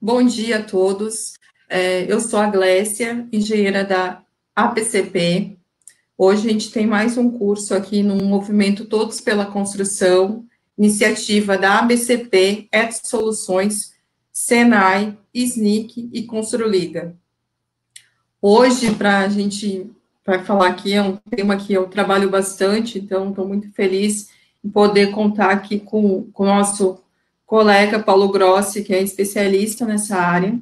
Bom dia a todos. Eu sou a Glécia, engenheira da APCP. Hoje a gente tem mais um curso aqui no movimento Todos pela Construção, iniciativa da ABCP, Et Soluções, Senai, SNIC e Construliga. Hoje, para a gente vai falar aqui, é um tema que eu trabalho bastante, então estou muito feliz em poder contar aqui com o nosso colega Paulo Grossi, que é especialista nessa área.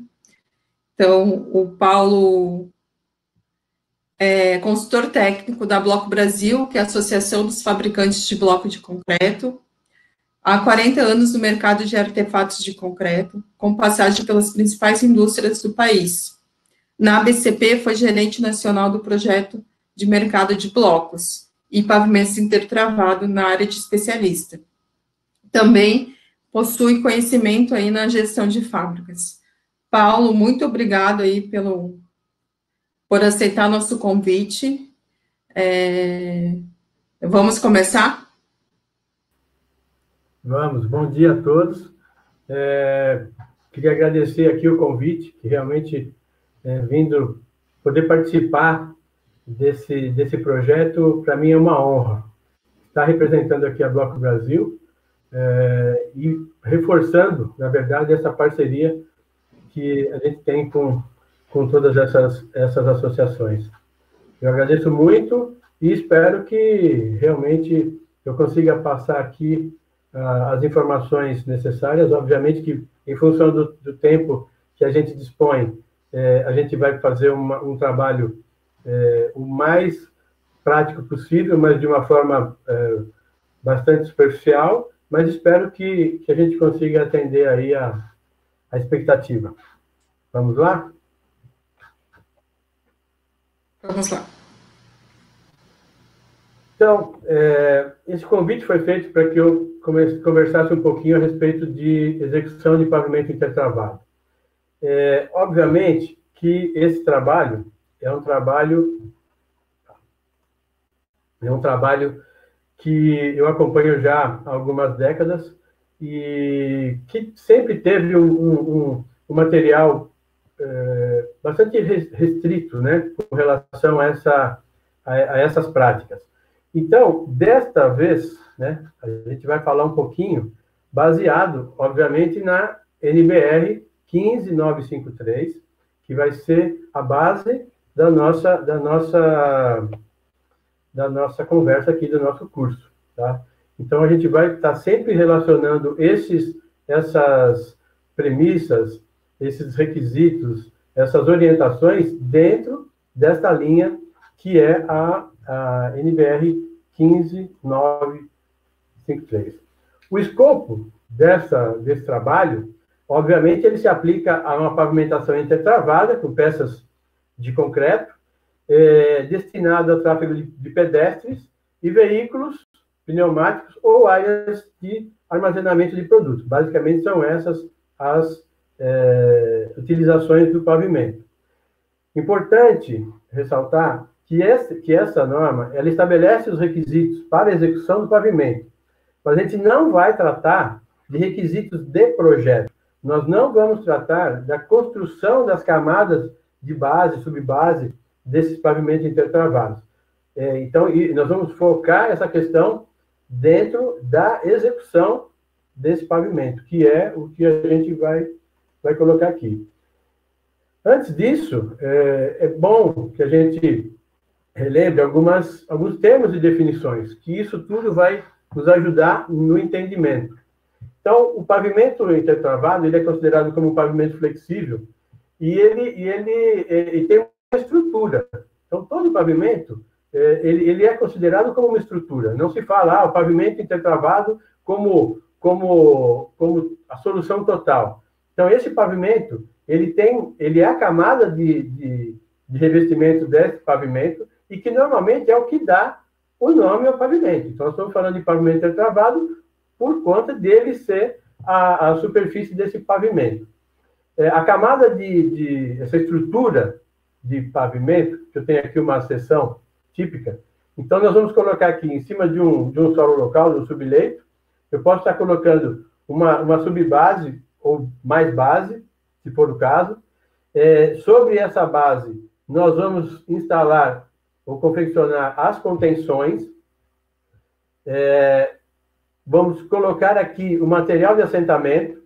Então, o Paulo é consultor técnico da Bloco Brasil, que é a Associação dos Fabricantes de Bloco de Concreto, há 40 anos no mercado de artefatos de concreto, com passagem pelas principais indústrias do país. Na ABCP, foi gerente nacional do projeto de mercado de blocos e pavimentos intertravado na área de especialista. Também possui conhecimento aí na gestão de fábricas. Paulo, muito obrigado aí por aceitar nosso convite. Vamos começar? Vamos, bom dia a todos. Queria agradecer aqui o convite, que realmente vindo poder participar desse projeto, para mim é uma honra estar representando aqui a Bloco Brasil e reforçando, na verdade, essa parceria que a gente tem com todas essas associações. Eu agradeço muito e espero que realmente eu consiga passar aqui as informações necessárias. Obviamente que, em função do tempo que a gente dispõe, a gente vai fazer um trabalho o mais prático possível, mas de uma forma bastante superficial, mas espero que a gente consiga atender aí a expectativa. Vamos lá? Vamos lá. Então, esse convite foi feito para que eu conversasse um pouquinho a respeito de execução de pavimento intertravado. Obviamente que esse trabalho é um trabalho que eu acompanho já há algumas décadas e que sempre teve um material bastante restrito, né, com relação a essas práticas. Então, desta vez, né, a gente vai falar um pouquinho baseado, obviamente, na NBR 15953, que vai ser a base da nossa conversa aqui, do nosso curso, tá? Então, a gente vai estar sempre relacionando essas premissas, esses requisitos, essas orientações dentro desta linha que é a NBR 15953. O escopo desse trabalho, obviamente, ele se aplica a uma pavimentação intertravada com peças de concreto, destinado ao tráfego de pedestres e veículos pneumáticos ou áreas de armazenamento de produtos. Basicamente, são essas as utilizações do pavimento. Importante ressaltar que essa norma ela estabelece os requisitos para a execução do pavimento, mas a gente não vai tratar de requisitos de projeto. Nós não vamos tratar da construção das camadas de base, subbase desses pavimentos intertravados. Então, nós vamos focar essa questão dentro da execução desse pavimento, que é o que a gente vai colocar aqui. Antes disso, é bom que a gente relembre alguns termos e definições, que isso tudo vai nos ajudar no entendimento. Então, o pavimento intertravado ele é considerado como um pavimento flexível e ele tem uma estrutura. Então, todo pavimento ele é considerado como uma estrutura. Não se fala o pavimento intertravado como a solução total. Então, esse pavimento ele é a camada de revestimento desse pavimento e que normalmente é o que dá o nome ao pavimento. Então, nós estamos falando de pavimento intertravado por conta dele ser a superfície desse pavimento. A camada essa estrutura de pavimento, que eu tenho aqui uma seção típica, então nós vamos colocar aqui em cima de um solo local, de um subleito, eu posso estar colocando uma subbase ou mais base, se for o caso. Sobre essa base, nós vamos instalar ou confeccionar as contenções. Vamos colocar aqui o material de assentamento.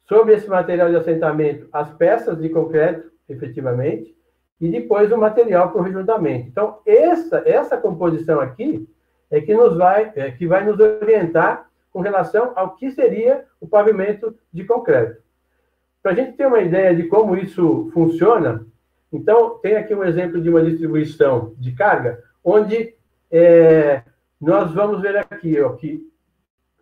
Sobre esse material de assentamento, as peças de concreto, efetivamente, e depois o material para o rejuntamento. Então, essa composição aqui é que vai nos orientar com relação ao que seria o pavimento de concreto. Para a gente ter uma ideia de como isso funciona, então, tem aqui um exemplo de uma distribuição de carga, onde nós vamos ver aqui, ó, que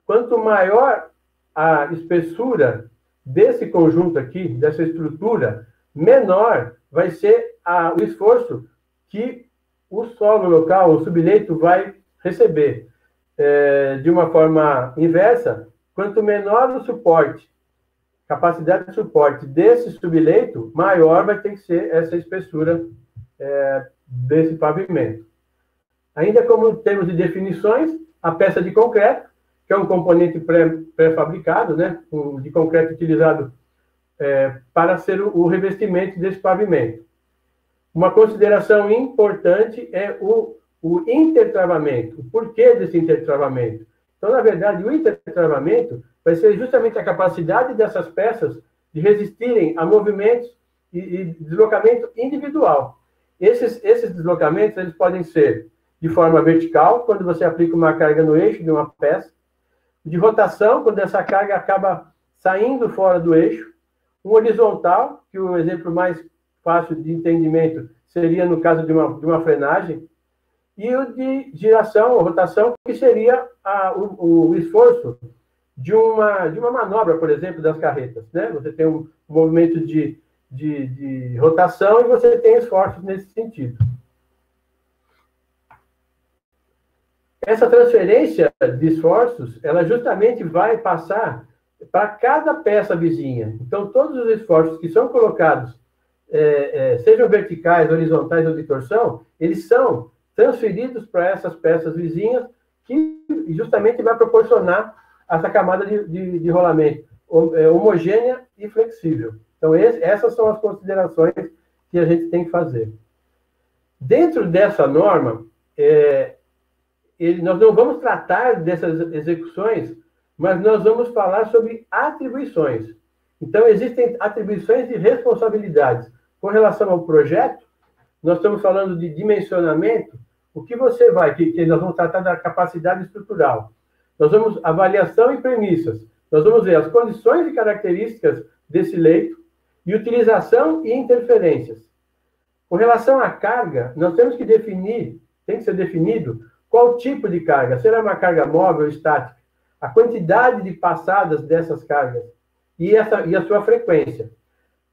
quanto maior a espessura desse conjunto aqui, dessa estrutura, menor vai ser o esforço que o solo local, o subleito, vai receber. De uma forma inversa, quanto menor o suporte, capacidade de suporte desse subleito, maior vai ter que ser essa espessura desse pavimento. Ainda como termos de definições, a peça de concreto, que é um componente pré-fabricado, né, de concreto utilizado para ser o revestimento desse pavimento. Uma consideração importante é o intertravamento, o porquê desse intertravamento. Então, na verdade, o intertravamento vai ser justamente a capacidade dessas peças de resistirem a movimentos e deslocamento individual. Esses deslocamentos eles podem ser de forma vertical, quando você aplica uma carga no eixo de uma peça, de rotação, quando essa carga acaba saindo fora do eixo, um horizontal, que o exemplo mais fácil de entendimento seria no caso de uma frenagem, e o de giração ou rotação, que seria o esforço de uma manobra, por exemplo, das carretas, né? Você tem um movimento de rotação e você tem esforços nesse sentido. Essa transferência de esforços, ela justamente vai passar para cada peça vizinha. Então, todos os esforços que são colocados, sejam verticais, horizontais ou de torção, eles são transferidos para essas peças vizinhas, que justamente vai proporcionar essa camada de rolamento homogênea e flexível. Então, essas são as considerações que a gente tem que fazer. Dentro dessa norma, nós não vamos tratar dessas execuções, mas nós vamos falar sobre atribuições. Então, existem atribuições de responsabilidades. Com relação ao projeto, nós estamos falando de dimensionamento. O que você vai, que nós vamos tratar da capacidade estrutural. Nós vamos avaliação e premissas. Nós vamos ver as condições e características desse leito e utilização e interferências. Com relação à carga, nós temos que definir, tem que ser definido qual tipo de carga. Será uma carga móvel ou estática? A quantidade de passadas dessas cargas e a sua frequência.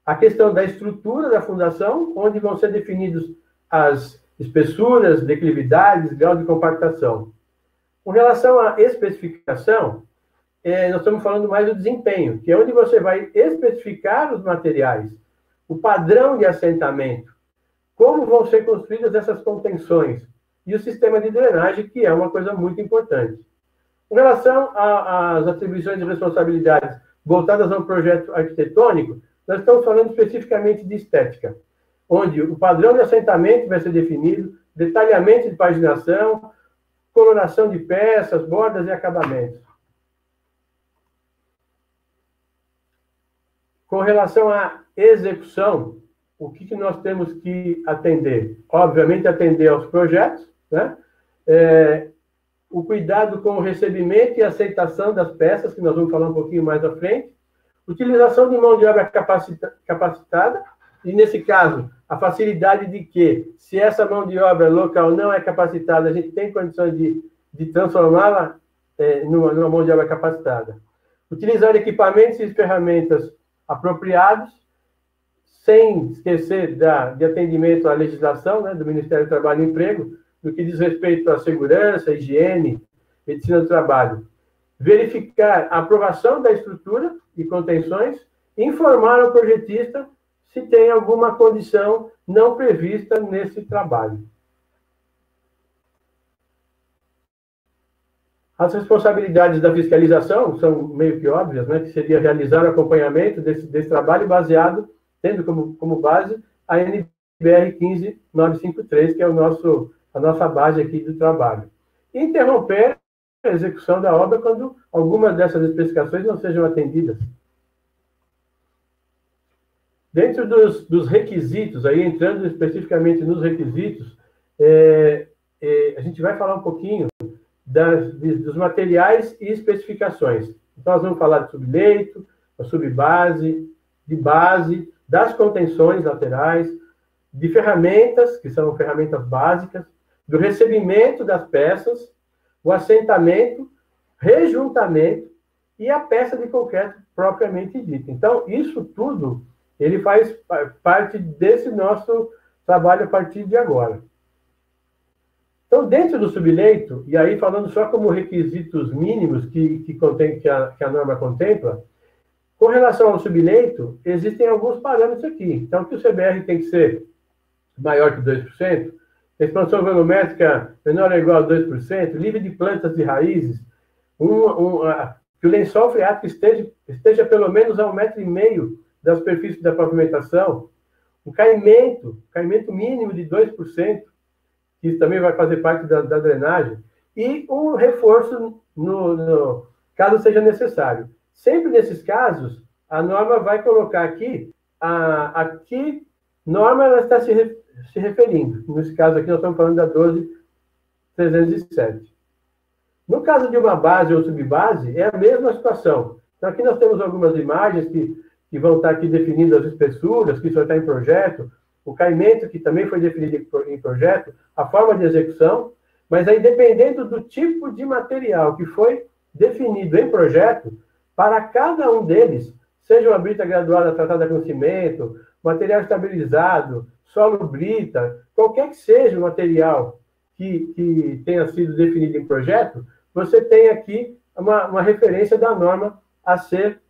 A questão da estrutura da fundação, onde vão ser definidos as espessuras, declividades, grau de compactação. Com relação à especificação, nós estamos falando mais do desempenho, que é onde você vai especificar os materiais, o padrão de assentamento, como vão ser construídas essas contenções, e o sistema de drenagem, que é uma coisa muito importante. Com relação às atribuições de responsabilidades voltadas ao projeto arquitetônico, nós estamos falando especificamente de estética, onde o padrão de assentamento vai ser definido, detalhamento de paginação, coloração de peças, bordas e acabamentos. Com relação à execução, o que nós temos que atender? Obviamente, atender aos projetos, né? O cuidado com o recebimento e aceitação das peças, que nós vamos falar um pouquinho mais à frente. Utilização de mão de obra capacitada, e nesse caso, a facilidade de que, se essa mão de obra local não é capacitada, a gente tem condições de transformá-la numa mão de obra capacitada. Utilizar equipamentos e ferramentas apropriados, sem esquecer de atendimento à legislação, né, do Ministério do Trabalho e Emprego, no que diz respeito à segurança, higiene, medicina do trabalho. Verificar a aprovação da estrutura e contenções, informar ao projetista se tem alguma condição não prevista nesse trabalho. As responsabilidades da fiscalização são meio que óbvias, né? Que seria realizar o acompanhamento desse trabalho baseado, tendo como base a NBR 15953, que é a nossa base aqui do trabalho. E interromper a execução da obra quando algumas dessas especificações não sejam atendidas. Dentro dos requisitos, aí entrando especificamente nos requisitos, a gente vai falar um pouquinho dos materiais e especificações. Então, nós vamos falar de subleito, da subbase, de base, das contenções laterais, de ferramentas, que são ferramentas básicas, do recebimento das peças, o assentamento, rejuntamento e a peça de concreto propriamente dita. Então, isso tudo, ele faz parte desse nosso trabalho a partir de agora. Então, dentro do subleito, e aí falando só como requisitos mínimos que a norma contempla, com relação ao subleito, existem alguns parâmetros aqui. Então, que o CBR tem que ser maior que 2%, expansão volumétrica menor ou igual a 2%, livre de plantas e raízes, que o lençol freático esteja pelo menos a 1,5 m da superfície da pavimentação, um caimento mínimo de 2%, que isso também vai fazer parte da drenagem, e um reforço caso seja necessário. Sempre nesses casos, a norma vai colocar aqui a que norma ela está se referindo. Nesse caso aqui, nós estamos falando da 12307. No caso de uma base ou subbase, é a mesma situação. Então, aqui nós temos algumas imagens que vão estar aqui definindo as espessuras, que isso vai estar em projeto, o caimento, que também foi definido em projeto, a forma de execução, mas aí, dependendo do tipo de material que foi definido em projeto, para cada um deles, seja uma brita graduada tratada com cimento, material estabilizado, solo brita, qualquer que seja o material que tenha sido definido em projeto, você tem aqui uma referência da norma a ser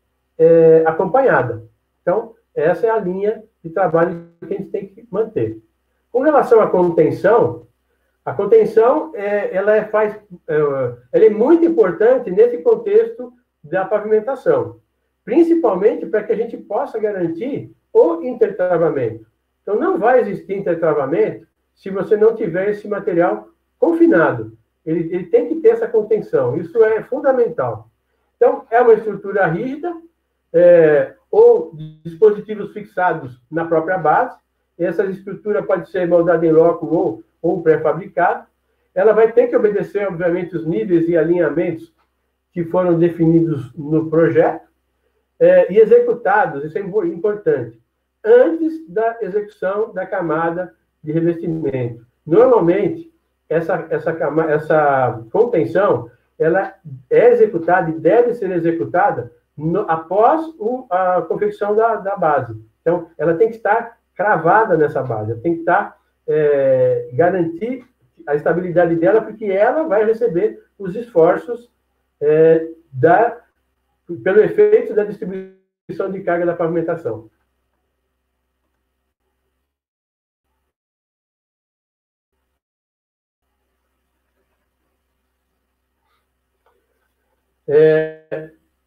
acompanhada. Então, essa é a linha de trabalho que a gente tem que manter. Com relação à contenção, a contenção ela é muito importante nesse contexto da pavimentação, principalmente para que a gente possa garantir o intertravamento. Então, não vai existir intertravamento se você não tiver esse material confinado. Ele tem que ter essa contenção, isso é fundamental. Então, é uma estrutura rígida, ou dispositivos fixados na própria base. Essa estrutura pode ser moldada em loco ou pré-fabricada. Ela vai ter que obedecer, obviamente, os níveis e alinhamentos que foram definidos no projeto e executados, isso é importante, antes da execução da camada de revestimento. Normalmente, essa contenção, ela é executada e deve ser executada após a confecção da base. Então, ela tem que estar cravada nessa base, ela tem que estar, garantir a estabilidade dela, porque ela vai receber os esforços pelo efeito da distribuição de carga da pavimentação.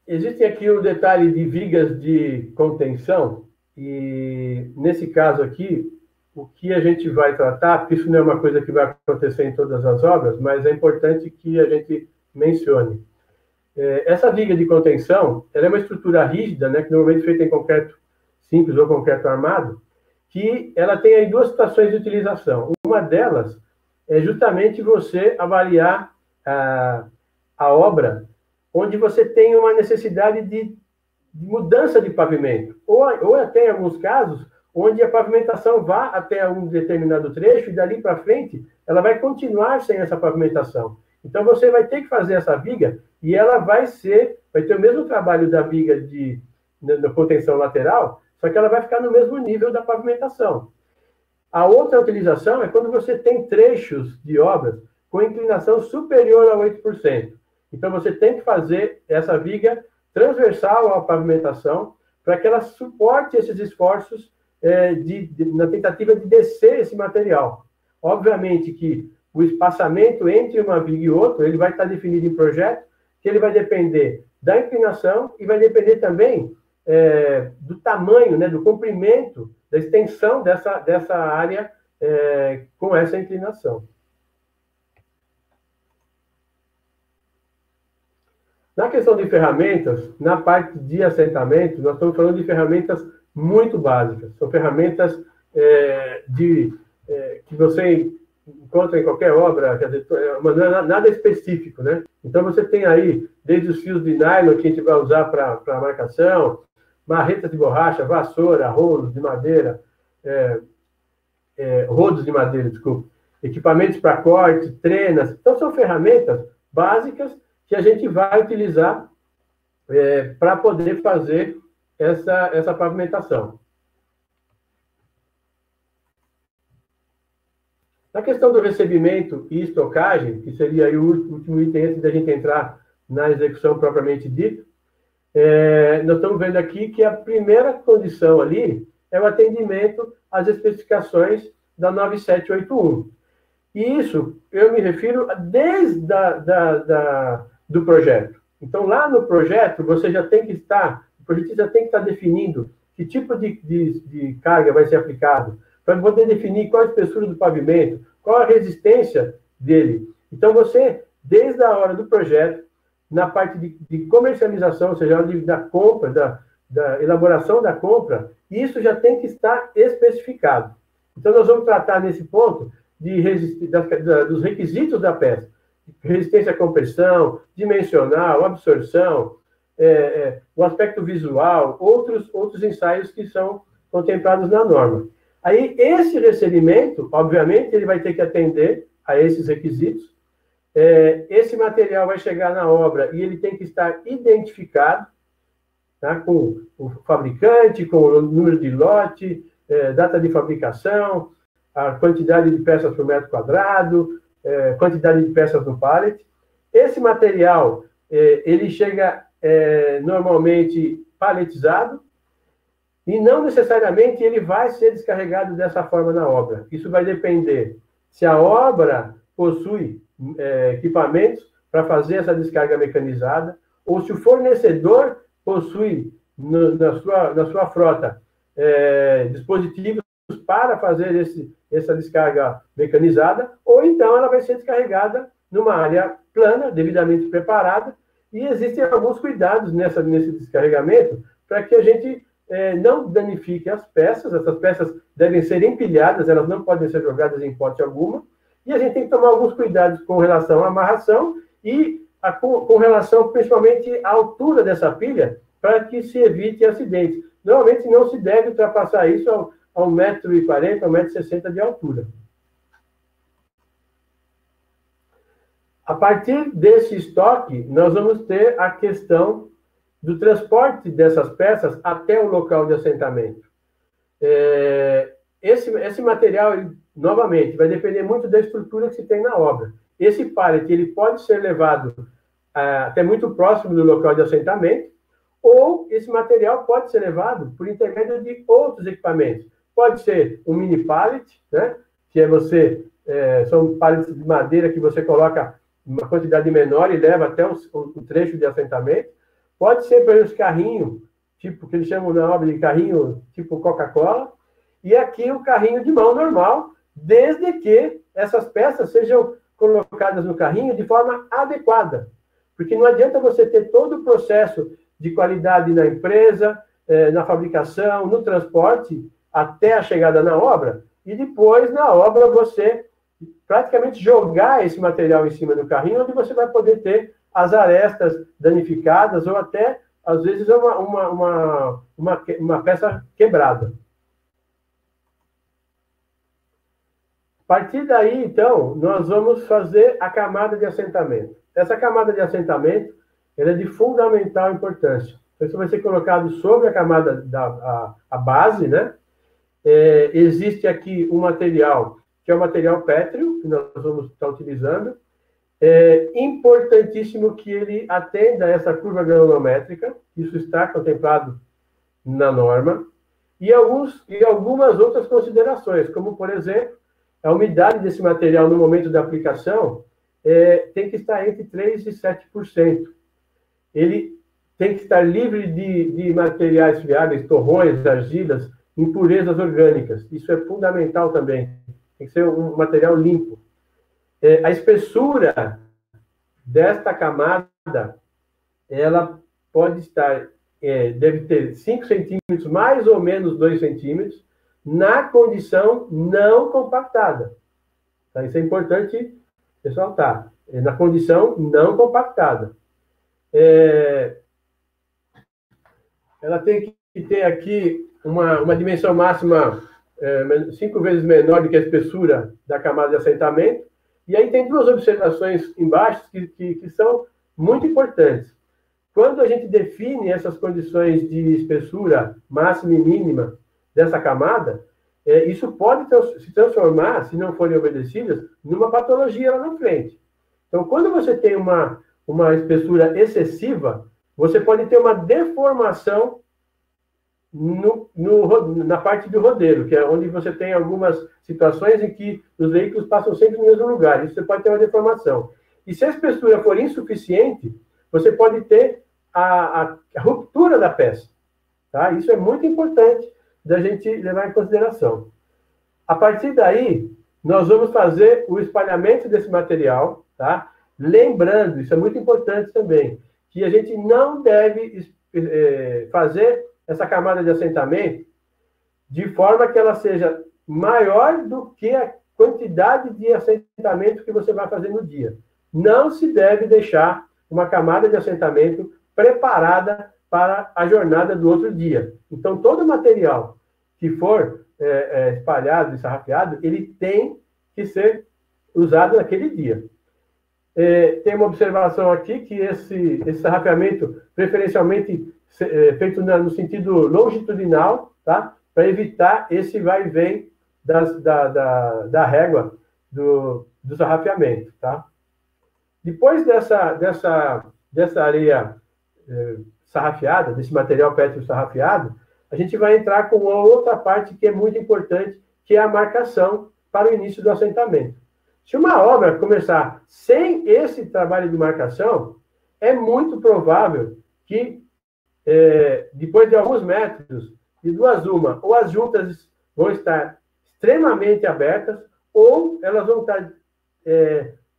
Existe aqui o detalhe de vigas de contenção, e nesse caso aqui, o que a gente vai tratar, porque isso não é uma coisa que vai acontecer em todas as obras, mas é importante que a gente mencione. Essa viga de contenção, ela é uma estrutura rígida, né, que normalmente é feita em concreto simples ou concreto armado, que ela tem aí duas situações de utilização. Uma delas é justamente você avaliar a obra onde você tem uma necessidade de mudança de pavimento, ou até, em alguns casos, onde a pavimentação vá até um determinado trecho e dali para frente ela vai continuar sem essa pavimentação. Então, você vai ter que fazer essa viga e ela vai ter o mesmo trabalho da viga de contenção lateral, só que ela vai ficar no mesmo nível da pavimentação. A outra utilização é quando você tem trechos de obras com inclinação superior a 8%. Então, você tem que fazer essa viga transversal à pavimentação para que ela suporte esses esforços na tentativa de descer esse material. Obviamente que o espaçamento entre uma viga e outra, ele vai estar definido em projeto, que ele vai depender da inclinação e vai depender também do tamanho, né, do comprimento, da extensão dessa área com essa inclinação. Na questão de ferramentas, na parte de assentamento, nós estamos falando de ferramentas muito básicas. São ferramentas que você encontra em qualquer obra, quer dizer, não é nada específico, né? Então, você tem aí, desde os fios de nylon que a gente vai usar para marcação, marretas de borracha, vassoura, rolos de madeira, rodos de madeira, desculpa, equipamentos para corte, trenas. Então, são ferramentas básicas que a gente vai utilizar para poder fazer essa pavimentação. Na questão do recebimento e estocagem, que seria aí o último item antes da gente entrar na execução propriamente dita, nós estamos vendo aqui que a primeira condição ali é o atendimento às especificações da 9781. E isso, eu me refiro desde do projeto. Então, lá no projeto, você já tem que estar, o projetista tem que estar definindo que tipo de carga vai ser aplicado, para poder definir qual a espessura do pavimento, qual a resistência dele. Então, você, desde a hora do projeto, na parte de comercialização, ou seja, a hora da compra, da elaboração da compra, isso já tem que estar especificado. Então, nós vamos tratar nesse ponto dos requisitos da peça. Resistência à compressão, dimensional, absorção, o aspecto visual, outros ensaios que são contemplados na norma. Aí, esse recebimento, obviamente, ele vai ter que atender a esses requisitos. Esse material vai chegar na obra e ele tem que estar identificado, tá, com o fabricante, com o número de lote, data de fabricação, a quantidade de peças por metro quadrado, quantidade de peças no pallet. Esse material, ele chega normalmente paletizado, e não necessariamente ele vai ser descarregado dessa forma na obra. Isso vai depender se a obra possui equipamentos para fazer essa descarga mecanizada, ou se o fornecedor possui na sua frota dispositivos para fazer essa descarga mecanizada, ou então ela vai ser descarregada numa área plana, devidamente preparada, e existem alguns cuidados nesse descarregamento para que a gente não danifique as peças. Essas peças devem ser empilhadas, elas não podem ser jogadas em hipótese alguma, e a gente tem que tomar alguns cuidados com relação à amarração e com relação, principalmente, à altura dessa pilha, para que se evite acidentes. Normalmente não se deve ultrapassar isso a 1,40 m, 1,60 m de altura. A partir desse estoque, nós vamos ter a questão do transporte dessas peças até o local de assentamento. Esse material, novamente, vai depender muito da estrutura que se tem na obra. Esse pallet, ele pode ser levado até muito próximo do local de assentamento, ou esse material pode ser levado por intermédio de outros equipamentos. Pode ser um mini pallet, né, que são pallets de madeira que você coloca uma quantidade menor e leva até o trecho de assentamento. Pode ser pelos carrinhos, tipo, que eles chamam na obra de carrinho tipo Coca-Cola, e aqui o carrinho de mão normal, desde que essas peças sejam colocadas no carrinho de forma adequada. Porque não adianta você ter todo o processo de qualidade na empresa, na fabricação, no transporte, até a chegada na obra, e depois, na obra, você praticamente jogar esse material em cima do carrinho, onde você vai poder ter as arestas danificadas, ou até, às vezes, uma peça quebrada. A partir daí, então, nós vamos fazer a camada de assentamento. Essa camada de assentamento, ela é de fundamental importância. Isso vai ser colocado sobre a camada a base, né? Existe aqui um material, que é o material pétreo, que nós vamos estar utilizando. É importantíssimo que ele atenda a essa curva granulométrica, isso está contemplado na norma, e algumas outras considerações, como, por exemplo, a umidade desse material no momento da aplicação tem que estar entre 3% e 7%. Ele tem que estar livre de materiais friáveis, torrões, argilas, impurezas orgânicas. Isso é fundamental também. Tem que ser um material limpo. A espessura desta camada, ela pode estar, deve ter 5 centímetros, mais ou menos 2 centímetros, na condição não compactada. Tá? Isso é importante ressaltar. Na condição não compactada. Ela tem que ter aqui uma dimensão máxima 5 vezes menor do que a espessura da camada de assentamento. E aí tem 2 observações embaixo que são muito importantes. Quando a gente define essas condições de espessura máxima e mínima dessa camada, isso pode se transformar, se não forem obedecidas, numa patologia lá na frente. Então, quando você tem uma espessura excessiva, você pode ter uma deformação na parte do rodeiro, que é onde você tem algumas situações em que os veículos passam sempre no mesmo lugar. Isso você pode ter uma deformação. E se a espessura for insuficiente, você pode ter a ruptura da peça. Tá? Isso é muito importante da gente levar em consideração. A partir daí, nós vamos fazer o espalhamento desse material, tá? Lembrando, isso é muito importante também, que a gente não deve fazer essa camada de assentamento de forma que ela seja maior do que a quantidade de assentamento que você vai fazer no dia. Não se deve deixar uma camada de assentamento preparada para a jornada do outro dia. Então, todo material que for espalhado e sarrafiado, ele tem que ser usado naquele dia. Tem uma observação aqui que esse sarrafeamento, preferencialmente feito no sentido longitudinal, tá? Para evitar esse vai e vem da régua do sarrafeamento. Tá? Depois dessa areia sarrafiada, desse material pétreo sarrafiado, a gente vai entrar com uma outra parte que é muito importante, que é a marcação para o início do assentamento. Se uma obra começar sem esse trabalho de marcação, é muito provável que, depois de alguns metros, de 2 uma, ou as juntas vão estar extremamente abertas, ou elas vão estar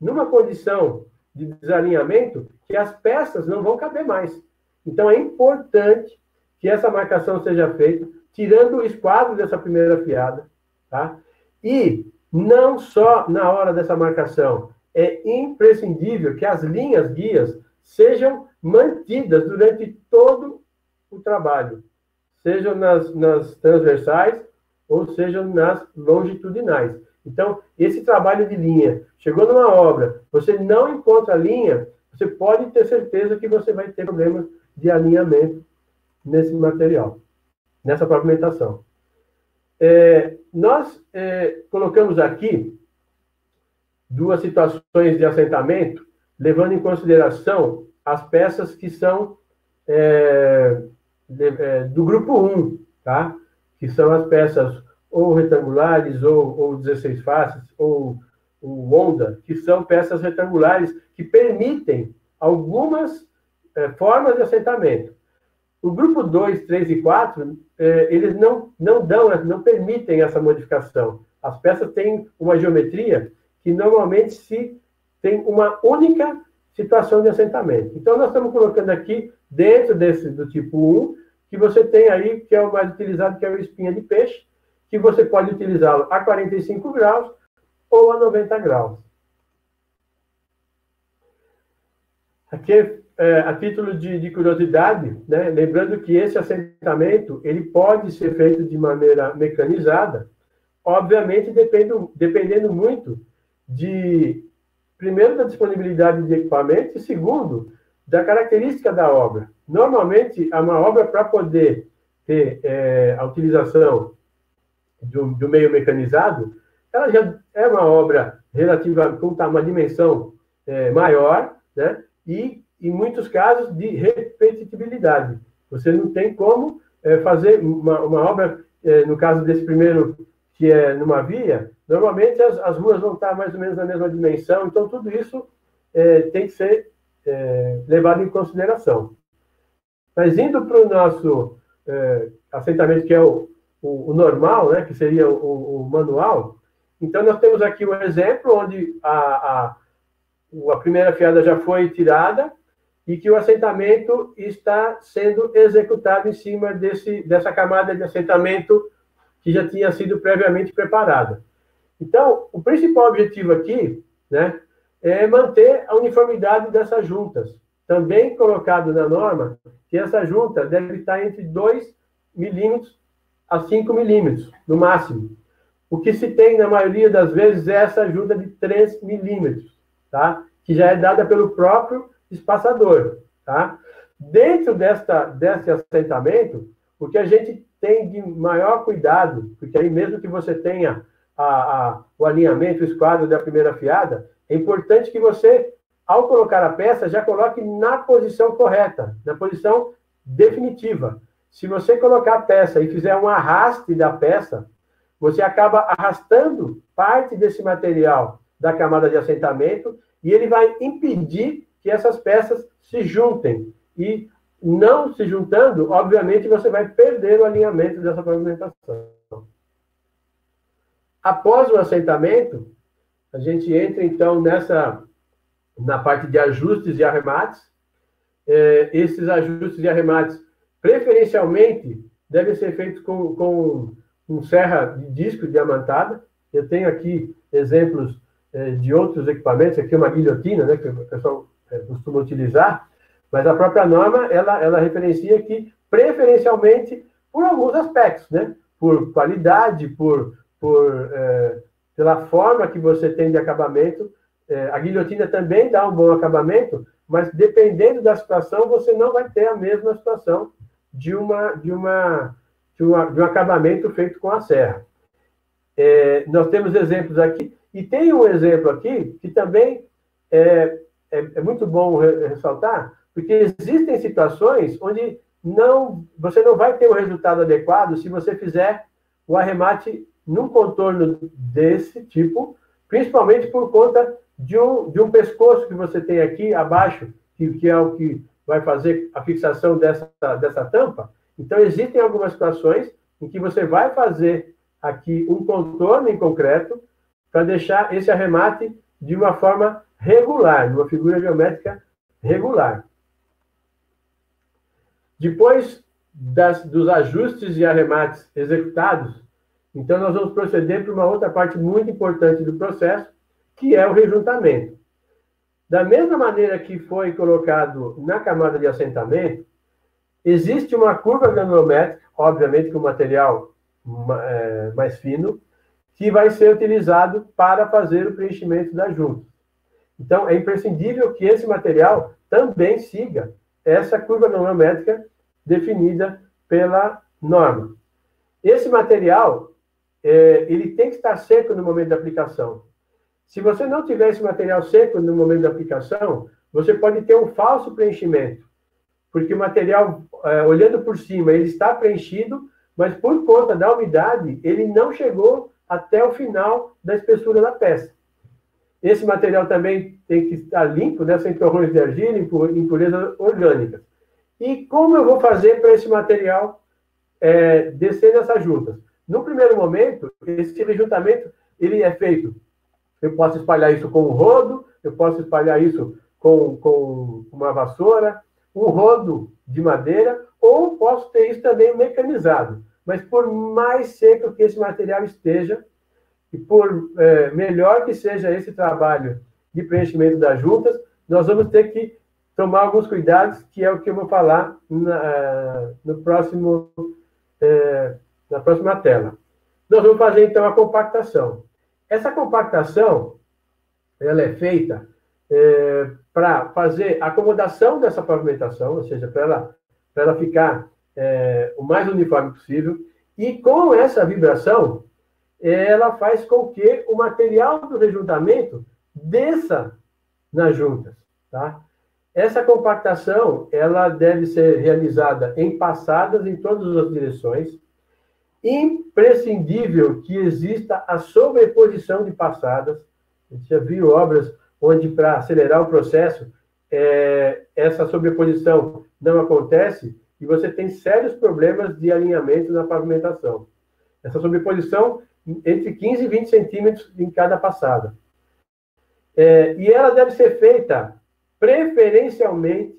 numa condição de desalinhamento que as peças não vão caber mais. Então, é importante que essa marcação seja feita, tirando o esquadro dessa primeira fiada, tá? E não só na hora dessa marcação, é imprescindível que as linhas guias sejam mantidas durante todo o trabalho, sejam nas transversais ou sejam nas longitudinais. Então, esse trabalho de linha, chegou numa obra, você não encontra a linha, você pode ter certeza que você vai ter problemas de alinhamento nesse material, nessa pavimentação. Nós colocamos aqui 2 situações de assentamento, levando em consideração as peças que são do grupo 1, tá? Que são as peças ou retangulares, ou 16 faces, ou onda, que são peças retangulares que permitem algumas formas de assentamento. O grupo 2, 3 e 4, eles não permitem essa modificação. As peças têm uma geometria que normalmente se tem uma única situação de assentamento. Então, nós estamos colocando aqui, dentro do tipo 1, que você tem aí, que é o mais utilizado, que é o espinha de peixe, que você pode utilizá-lo a 45 graus ou a 90 graus. Aqui, a título de curiosidade, né, lembrando que esse assentamento ele pode ser feito de maneira mecanizada, obviamente dependendo muito primeiro, da disponibilidade de equipamento e, segundo, da característica da obra. Normalmente, uma obra, para poder ter a utilização do meio mecanizado, ela já é uma obra relativa com uma dimensão maior, né? E, em muitos casos, de repetitividade. Você não tem como fazer uma obra, no caso desse primeiro que é numa via, normalmente as ruas vão estar mais ou menos na mesma dimensão, então tudo isso tem que ser levado em consideração. Mas indo para o nosso assentamento, que é o normal, né, que seria o manual, então nós temos aqui um exemplo onde a primeira fiada já foi tirada e que o assentamento está sendo executado em cima dessa camada de assentamento que já tinha sido previamente preparada. Então, o principal objetivo aqui, né, é manter a uniformidade dessas juntas. Também colocado na norma que essa junta deve estar entre 2 milímetros a 5 milímetros, no máximo. O que se tem, na maioria das vezes, é essa junta de 3 milímetros, tá? Que já é dada pelo próprio espaçador. Tá? Dentro desse assentamento, o que a gente tem de maior cuidado, porque aí mesmo que você tenha o alinhamento, o esquadro da primeira fiada, é importante que você, ao colocar a peça, já coloque na posição correta, na posição definitiva. Se você colocar a peça e fizer um arraste da peça, você acaba arrastando parte desse material da camada de assentamento e ele vai impedir que essas peças se juntem. E não se juntando, obviamente, você vai perder o alinhamento dessa pavimentação. Após o assentamento, a gente entra, então, na parte de ajustes e arremates. Esses ajustes e arremates, preferencialmente, devem ser feitos com serra de disco diamantada. Eu tenho aqui exemplos de outros equipamentos, aqui uma guilhotina, né, que o pessoal costuma utilizar, mas a própria norma, ela referencia que, preferencialmente, por alguns aspectos, né? Por qualidade, pela forma que você tem de acabamento. A guilhotina também dá um bom acabamento, mas dependendo da situação, você não vai ter a mesma situação de um acabamento feito com a serra. Nós temos exemplos aqui, e tem um exemplo aqui que também é muito bom ressaltar, porque existem situações onde você não vai ter o resultado adequado se você fizer o arremate num contorno desse tipo, principalmente por conta de um pescoço que você tem aqui abaixo, que é o que vai fazer a fixação dessa tampa. Então, existem algumas situações em que você vai fazer aqui um contorno em concreto para deixar esse arremate de uma forma regular, numa figura geométrica regular. Depois dos ajustes e arremates executados, então nós vamos proceder para uma outra parte muito importante do processo, que é o rejuntamento. Da mesma maneira que foi colocado na camada de assentamento, existe uma curva granulométrica, obviamente com material mais fino, que vai ser utilizado para fazer o preenchimento das juntas. Então, é imprescindível que esse material também siga essa curva granulométrica definida pela norma. Esse material, ele tem que estar seco no momento da aplicação. Se você não tiver esse material seco no momento da aplicação, você pode ter um falso preenchimento, porque o material, olhando por cima, ele está preenchido, mas por conta da umidade, ele não chegou até o final da espessura da peça. Esse material também tem que estar limpo, né, sem torrões de argila, impurezas orgânicas. E como eu vou fazer para esse material descer nessas juntas? No primeiro momento, esse rejuntamento ele é feito. Eu posso espalhar isso com um rodo, eu posso espalhar isso com uma vassoura, um rodo de madeira, ou posso ter isso também mecanizado. Mas por mais seco que esse material esteja, e por melhor que seja esse trabalho de preenchimento das juntas, nós vamos ter que tomar alguns cuidados, que é o que eu vou falar na próxima tela. Nós vamos fazer, então, a compactação. Essa compactação, ela é feita para fazer a acomodação dessa pavimentação, ou seja, para ela ficar o mais uniforme possível, e com essa vibração, ela faz com que o material do rejuntamento desça nas juntas, tá? Essa compactação, ela deve ser realizada em passadas em todas as direções, imprescindível que exista a sobreposição de passadas. A gente já viu obras onde, para acelerar o processo, essa sobreposição não acontece e você tem sérios problemas de alinhamento na pavimentação. Essa sobreposição entre 15 e 20 centímetros em cada passada. E ela deve ser feita preferencialmente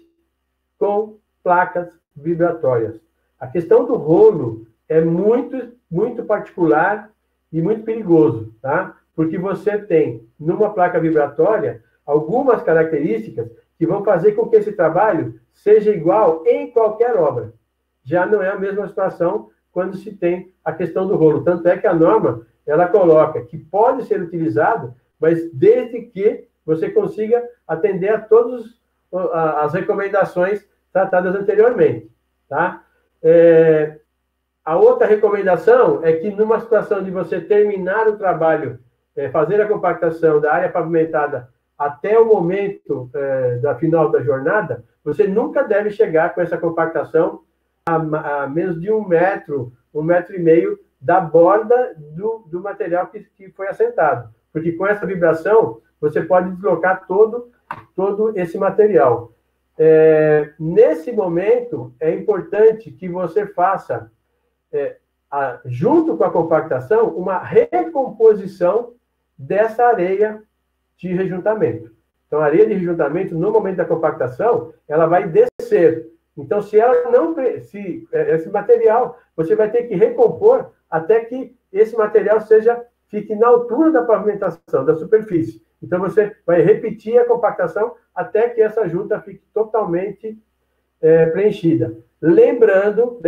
com placas vibratórias. A questão do rolo é muito, muito particular e muito perigoso, tá? Porque você tem, numa placa vibratória, algumas características que vão fazer com que esse trabalho seja igual em qualquer obra. Já não é a mesma situação quando se tem a questão do rolo. Tanto é que a norma, ela coloca que pode ser utilizado, mas desde que você consiga atender a todas as recomendações tratadas anteriormente, tá? A outra recomendação é que, numa situação de você terminar o trabalho, fazer a compactação da área pavimentada até o momento da final da jornada, você nunca deve chegar com essa compactação a menos de 1 metro, 1,5 metros da borda do material que foi assentado. Porque com essa vibração, você pode deslocar todo esse material. Nesse momento, é importante que você faça, junto com a compactação, uma recomposição dessa areia de rejuntamento. Então, a areia de rejuntamento, no momento da compactação, ela vai descer. Então, se esse material, você vai ter que recompor até que esse material fique na altura da pavimentação, da superfície. Então, você vai repetir a compactação até que essa junta fique totalmente preenchida. Lembrando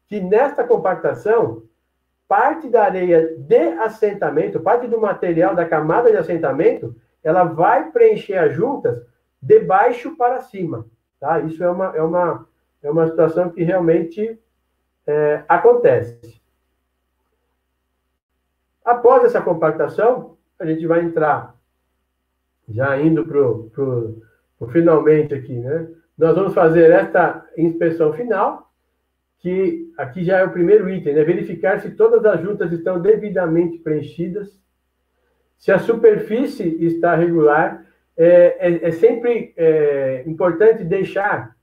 que nesta compactação, parte da areia de assentamento, parte do material da camada de assentamento, ela vai preencher as juntas de baixo para cima. Tá? Isso é uma situação que realmente acontece. Após essa compactação, a gente vai entrar, já indo para finalmente aqui, né? Nós vamos fazer esta inspeção final, que aqui já é o primeiro item, né? Verificar se todas as juntas estão devidamente preenchidas, se a superfície está regular. É sempre importante deixar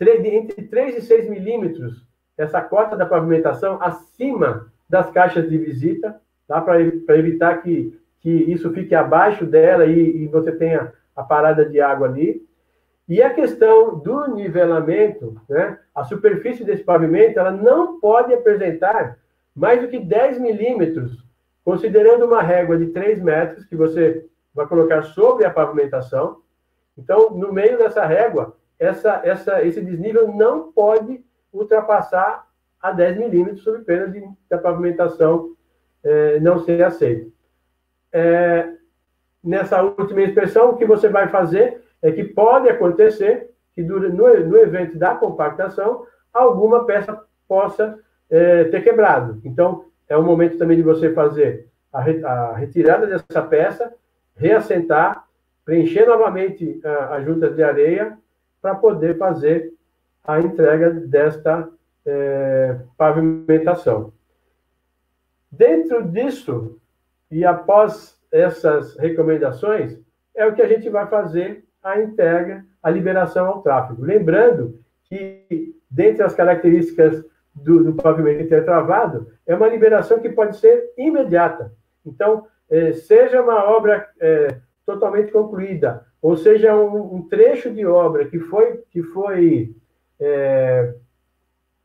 entre 3 e 6 milímetros essa cota da pavimentação acima das caixas de visita, tá? Para evitar que isso fique abaixo dela e você tenha a parada de água ali. E a questão do nivelamento, né? A superfície desse pavimento, ela não pode apresentar mais do que 10 milímetros, considerando uma régua de 3 metros, que você vai colocar sobre a pavimentação. Então, no meio dessa régua, esse desnível não pode ultrapassar a 10 milímetros, sob pena da pavimentação não ser aceita. Nessa última inspeção, o que você vai fazer é que pode acontecer que no evento da compactação, alguma peça possa ter quebrado. Então, é o momento também de você fazer a retirada dessa peça, reassentar, preencher novamente as juntas de areia para poder fazer a entrega desta pavimentação. Dentro disso, e após essas recomendações, é o que a gente vai fazer a entrega, a liberação ao tráfego. Lembrando que, dentre as características do pavimento intertravado, é uma liberação que pode ser imediata. Então, seja uma obra totalmente concluída, ou seja, um trecho de obra que foi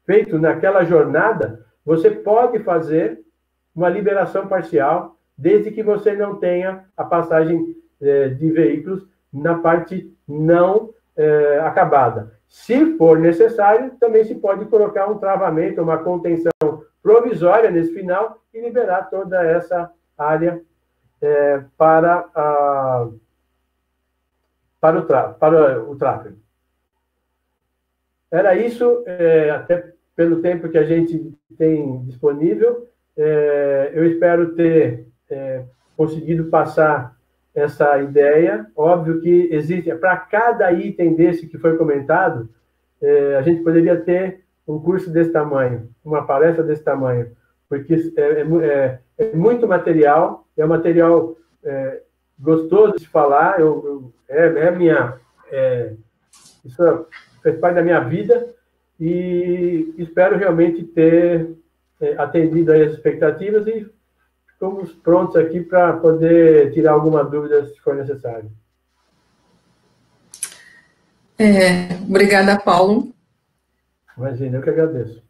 feito naquela jornada, você pode fazer uma liberação parcial, desde que você não tenha a passagem de veículos na parte não acabada. Se for necessário, também se pode colocar um travamento, uma contenção provisória nesse final e liberar toda essa área para o tráfego. Era isso, até pelo tempo que a gente tem disponível. Eu espero ter conseguido passar essa ideia. Óbvio que existe, para cada item desse que foi comentado, a gente poderia ter um curso desse tamanho, uma palestra desse tamanho, porque é muito material, é um material gostoso de falar, isso faz parte da minha vida, e espero realmente ter atendido aí as expectativas e estamos prontos aqui para poder tirar alguma dúvida se for necessário. Obrigada, Paulo. Imagina, eu que agradeço.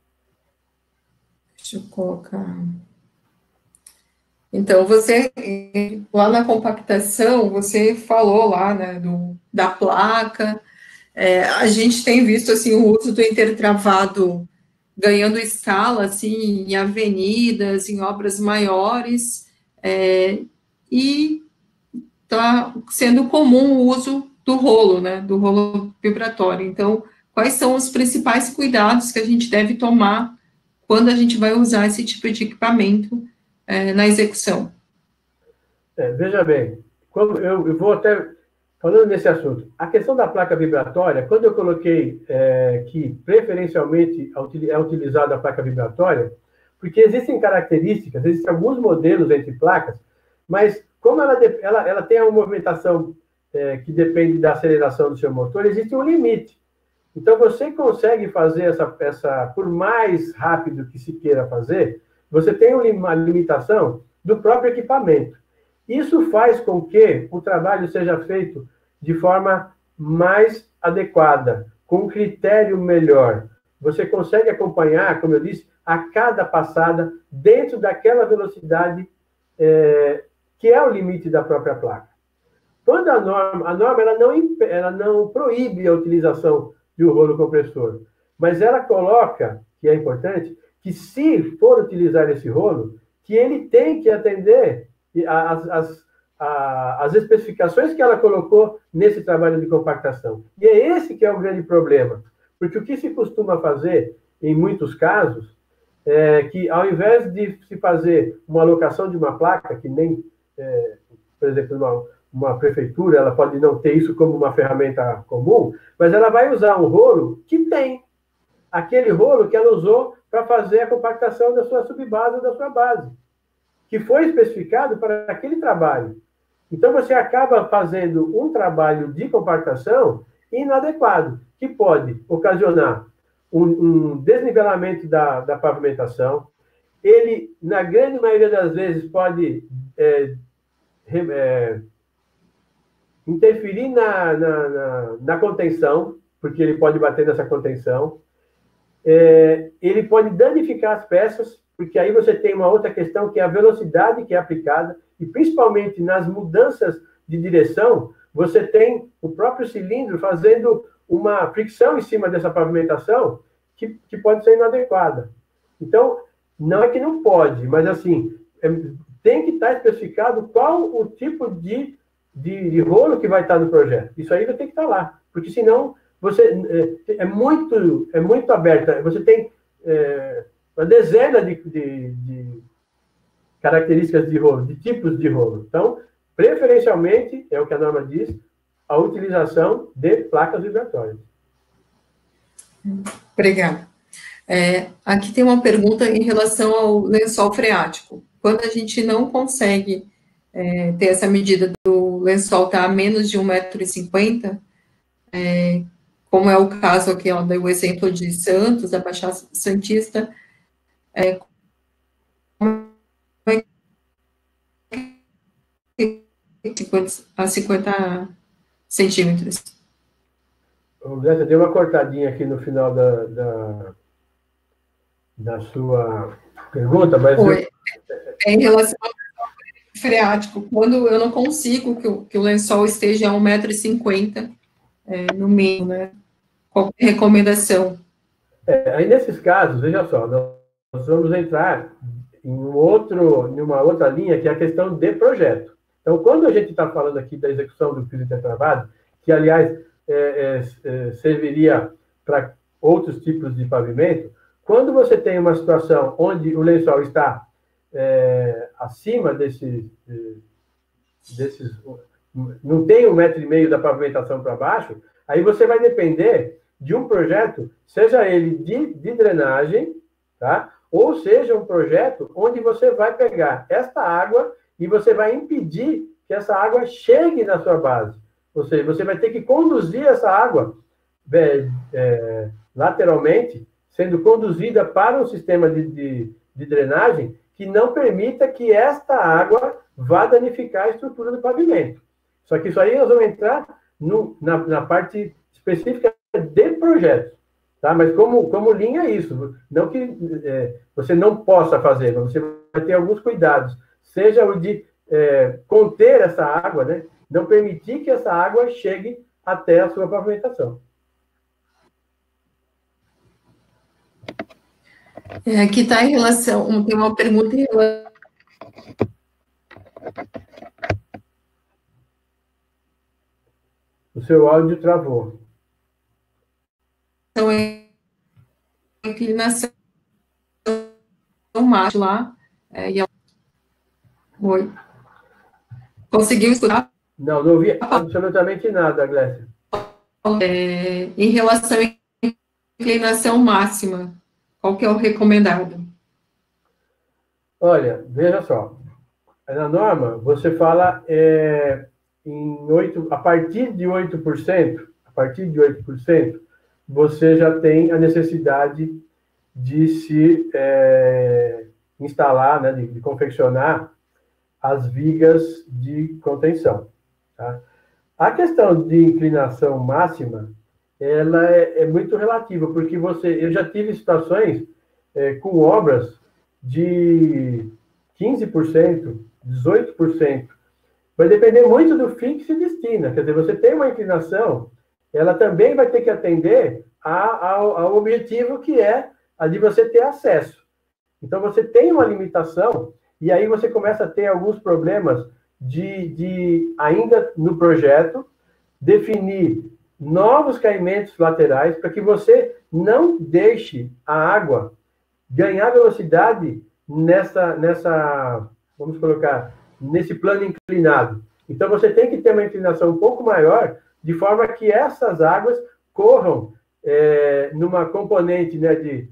Deixa eu colocar. Então, você, lá na compactação, você falou lá, né, da placa. A gente tem visto, assim, o uso do intertravado ganhando escala, assim, em avenidas, em obras maiores, e está sendo comum o uso do rolo, né, do rolo vibratório. Então, quais são os principais cuidados que a gente deve tomar quando a gente vai usar esse tipo de equipamento na execução? Veja bem, eu vou até, falando nesse assunto, a questão da placa vibratória, quando eu coloquei que preferencialmente é utilizada a placa vibratória, porque existem características, existem alguns modelos entre placas, mas como ela tem uma movimentação que depende da aceleração do seu motor, existe um limite. Então, você consegue fazer por mais rápido que se queira fazer, você tem uma limitação do próprio equipamento. Isso faz com que o trabalho seja feito de forma mais adequada, com um critério melhor. Você consegue acompanhar, como eu disse, a cada passada dentro daquela velocidade que é o limite da própria placa. Quando a norma ela não proíbe a utilização de um rolo compressor, mas ela coloca, que é importante, que se for utilizar esse rolo, que ele tem que atender as especificações que ela colocou nesse trabalho de compactação. E é esse que é o grande problema, porque o que se costuma fazer, em muitos casos, é que ao invés de se fazer uma alocação de uma placa, que nem, por exemplo, uma prefeitura, ela pode não ter isso como uma ferramenta comum, mas ela vai usar um rolo que tem aquele rolo que ela usou para fazer a compactação da sua subbase ou da sua base, que foi especificado para aquele trabalho. Então, você acaba fazendo um trabalho de compactação inadequado, que pode ocasionar um desnivelamento da pavimentação. Ele, na grande maioria das vezes, pode interferir na contenção, porque ele pode bater nessa contenção. Ele pode danificar as peças, porque aí você tem uma outra questão, que é a velocidade que é aplicada, e principalmente nas mudanças de direção, você tem o próprio cilindro fazendo uma fricção em cima dessa pavimentação que pode ser inadequada. Então, não é que não pode, mas assim, tem que estar especificado qual o tipo de rolo que vai estar no projeto. Isso aí vai ter que estar lá, porque senão é muito aberta. Você tem uma dezena de características de rolo, de tipos de rolo. Então, preferencialmente, é o que a norma diz, a utilização de placas vibratórias. Obrigada. Aqui tem uma pergunta em relação ao lençol freático. Quando a gente não consegue ter essa medida do lençol estar a menos de 1,50 m, como é o caso aqui, ó, do exemplo de Santos, da Baixada Santista, a 50 centímetros. Você deu uma cortadinha aqui no final da sua pergunta, mas... Em relação ao freático, quando eu não consigo que o lençol esteja a 1,50 m no mínimo, né? Qual é a recomendação? Aí nesses casos, veja só, nós vamos entrar em uma outra linha, que é a questão de projeto. Então, quando a gente está falando aqui da execução do piso intertravado, que, aliás, serviria para outros tipos de pavimento, quando você tem uma situação onde o lençol está acima desses... Não tem 1,5 m da pavimentação para baixo, aí você vai depender de um projeto, seja ele de drenagem, tá? Ou seja um projeto onde você vai pegar esta água e você vai impedir que essa água chegue na sua base. Ou seja, você vai ter que conduzir essa água lateralmente, sendo conduzida para um sistema de drenagem que não permita que esta água vá danificar a estrutura do pavimento. Só que isso aí nós vamos entrar na parte específica de projetos, tá? Mas como linha é isso, não que você não possa fazer, mas você vai ter alguns cuidados, seja o de conter essa água, né? Não permitir que essa água chegue até a sua pavimentação. Aqui está em relação, tem uma pergunta em relação. O seu áudio travou. Então, a inclinação máxima lá. Oi. Conseguiu escutar? Não ouvi absolutamente nada, Glécia. Em relação à inclinação máxima, qual que é o recomendado? Olha, veja só. Na norma, você fala a partir de 8%, você já tem a necessidade de se instalar, né, de confeccionar as vigas de contenção. Tá? A questão de inclinação máxima, ela é muito relativa, porque eu já tive situações com obras de 15%, 18%. Vai depender muito do fim que se destina. Quer dizer, você tem uma inclinação, ela também vai ter que atender ao objetivo que é a de você ter acesso. Então, você tem uma limitação, e aí você começa a ter alguns problemas de ainda no projeto, definir novos caimentos laterais para que você não deixe a água ganhar velocidade vamos colocar, nesse plano inclinado. Então, você tem que ter uma inclinação um pouco maior, de forma que essas águas corram numa componente, né, de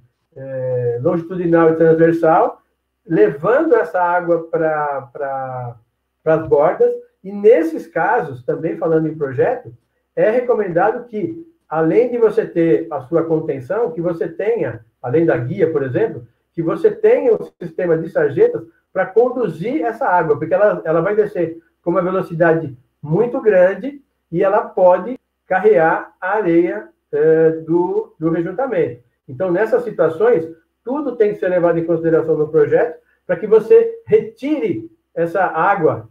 longitudinal e transversal, levando essa água para as bordas, e nesses casos, também falando em projeto, é recomendado que, além de você ter a sua contenção, que você tenha, além da guia, por exemplo, que você tenha um sistema de sarjetas para conduzir essa água, porque ela vai descer com uma velocidade muito grande e ela pode carregar a areia do rejuntamento. Então, nessas situações, tudo tem que ser levado em consideração no projeto para que você retire essa água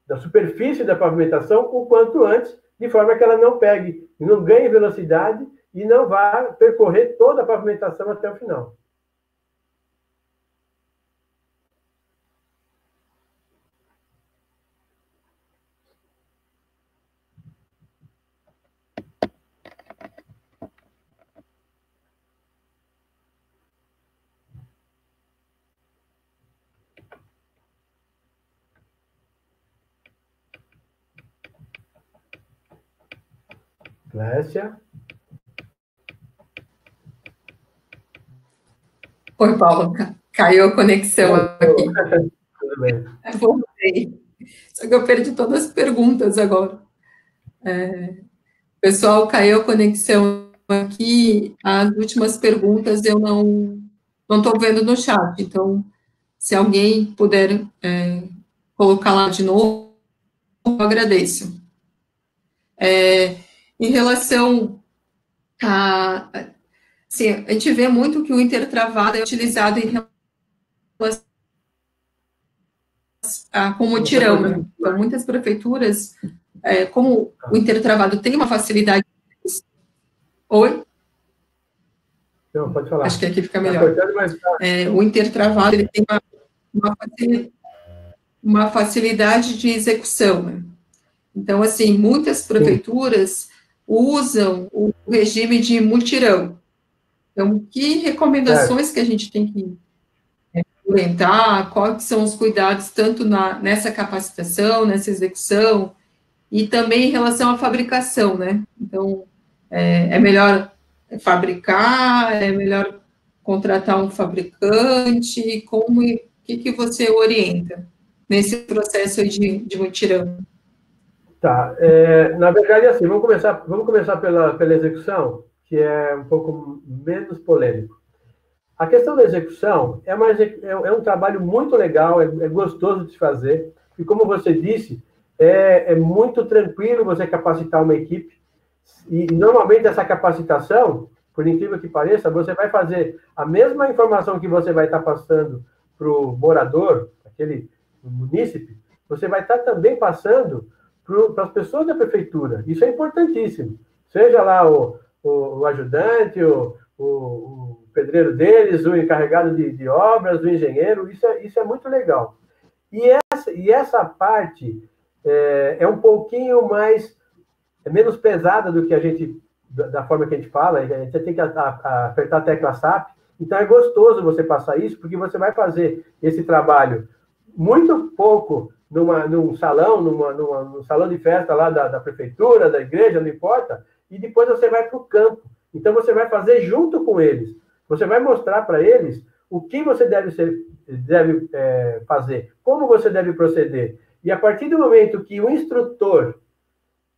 da superfície da pavimentação o quanto antes, de forma que ela não pegue, não ganhe velocidade e não vá percorrer toda a pavimentação até o final. Glécia? Oi, Paulo, caiu a conexão aqui. Tudo bem. Voltei. Só que eu perdi todas as perguntas agora. Pessoal, caiu a conexão aqui. As últimas perguntas eu não estou vendo no chat. Então, se alguém puder colocar lá de novo, eu agradeço. Em relação a... Assim, a gente vê muito que o intertravado é utilizado em relação com mutirão, né? Então, muitas prefeituras, como o intertravado tem uma facilidade... Oi? Não, pode falar. Acho que aqui fica melhor. O intertravado ele tem uma facilidade de execução, né? Então, assim, muitas prefeituras usam o regime de mutirão. Então, que recomendações que a gente tem que orientar, quais são os cuidados tanto nessa capacitação, nessa execução, e também em relação à fabricação, né? Então, é melhor fabricar, é melhor contratar um fabricante, como o que você orienta nesse processo de mutirão? Tá. Na verdade, assim, vamos começar pela execução, que é um pouco menos polêmico. A questão da execução é um trabalho muito legal, é gostoso de se fazer, e como você disse, é muito tranquilo você capacitar uma equipe, e normalmente essa capacitação, por incrível que pareça, você vai fazer a mesma informação que você vai estar passando para o morador, aquele munícipe, você vai estar também passando para as pessoas da prefeitura. Isso é importantíssimo. Seja lá o ajudante, o pedreiro deles, o encarregado de obras, o engenheiro, isso é muito legal. E essa parte é um pouquinho mais, menos pesada do que a gente, da forma que a gente fala, a gente tem que apertar a tecla SAP, então é gostoso você passar isso, porque você vai fazer esse trabalho muito pouco num salão, num salão de festa lá da prefeitura, da igreja, não importa, e depois você vai para o campo. Então, você vai fazer junto com eles. Você vai mostrar para eles o que você deve fazer, como você deve proceder. E a partir do momento que o instrutor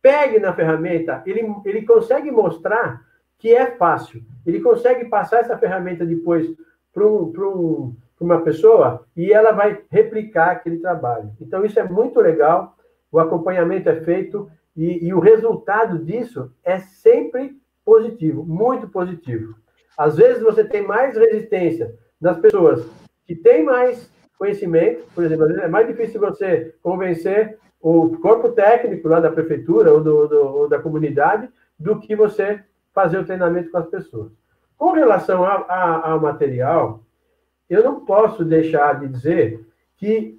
pegue na ferramenta, ele consegue mostrar que é fácil. Ele consegue passar essa ferramenta depois para uma pessoa e ela vai replicar aquele trabalho. Então, isso é muito legal, o acompanhamento é feito e o resultado disso é sempre positivo, muito positivo. Às vezes, você tem mais resistência nas pessoas que têm mais conhecimento, por exemplo, às vezes é mais difícil você convencer o corpo técnico lá da prefeitura ou da comunidade do que você fazer o treinamento com as pessoas. Com relação ao material, eu não posso deixar de dizer que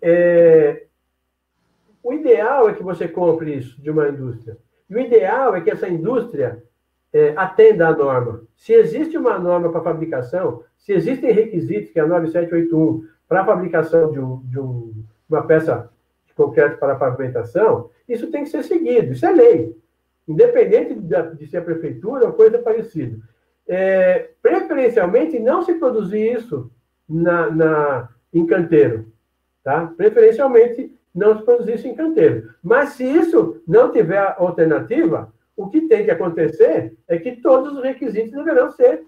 o ideal é que você compre isso de uma indústria. E o ideal é que essa indústria atenda à norma. Se existe uma norma para fabricação, se existem requisitos, que é a 9781, para a fabricação de uma peça de concreto para pavimentação, isso tem que ser seguido, isso é lei. Independente de ser a prefeitura ou coisa parecida. Preferencialmente, não se produzir isso em canteiro. Tá? Preferencialmente, não se produzir isso em canteiro. Mas se isso não tiver alternativa, o que tem que acontecer é que todos os requisitos deverão ser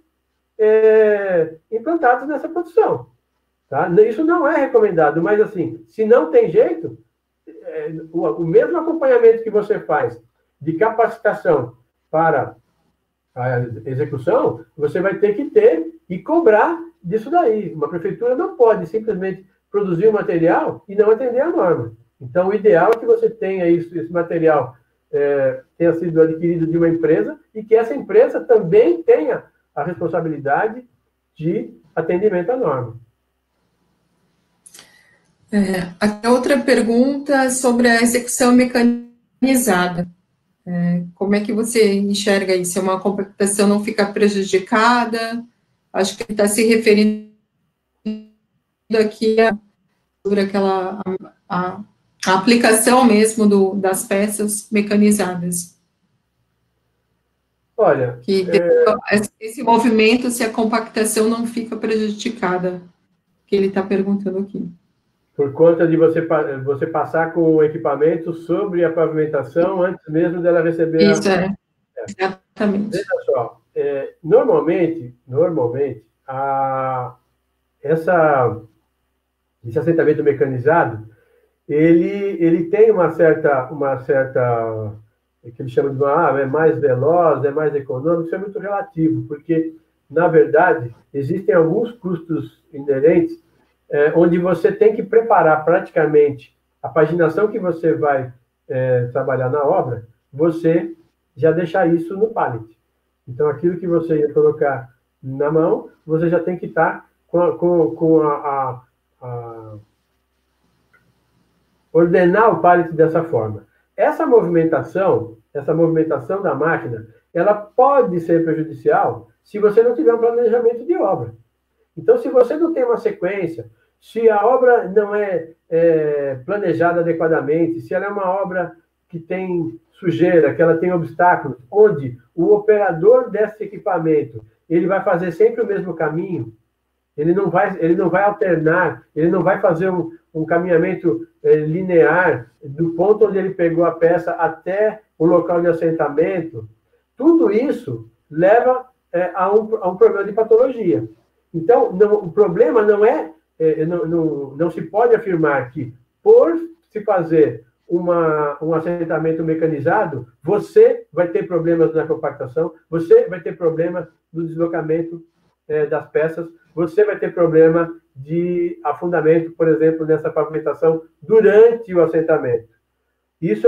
implantados nessa produção. Tá? Isso não é recomendado, mas assim, se não tem jeito, o mesmo acompanhamento que você faz de capacitação para a execução, você vai ter que ter e cobrar disso daí. Uma prefeitura não pode simplesmente produzir o material e não atender a norma. Então, o ideal é que você tenha esse material tenha sido adquirido de uma empresa e que essa empresa também tenha a responsabilidade de atendimento à norma. A outra pergunta sobre a execução mecanizada. Como é que você enxerga isso? É uma compactação não fica prejudicada? Acho que ele está se referindo aqui sobre a aplicação mesmo das peças mecanizadas. Olha, esse movimento, se a compactação não fica prejudicada, que ele está perguntando aqui. Por conta de você passar com o equipamento sobre a pavimentação antes mesmo dela receber Isso, exatamente. Veja só, normalmente esse assentamento mecanizado, ele tem uma certa que ele chama de é mais veloz, é mais econômico, isso é muito relativo, porque, na verdade, existem alguns custos inerentes onde você tem que preparar praticamente a paginação que você vai trabalhar na obra, você já deixar isso no pallet. Então, aquilo que você ia colocar na mão, você já tem que estar ordenar o pallet dessa forma. Essa movimentação da máquina, ela pode ser prejudicial se você não tiver um planejamento de obra. Então, se você não tem uma sequência, se a obra não é planejada adequadamente, se ela é uma obra que tem sujeira, que ela tem obstáculos, onde o operador desse equipamento, ele vai fazer sempre o mesmo caminho, ele não vai alternar, ele não vai fazer um caminhamento linear do ponto onde ele pegou a peça até o local de assentamento. Tudo isso leva a um problema de patologia. Então, o problema não é, não se pode afirmar que, por se fazer um assentamento mecanizado, você vai ter problemas na compactação, você vai ter problemas no deslocamento das peças, você vai ter problema de afundamento, por exemplo, nessa pavimentação durante o assentamento. Isso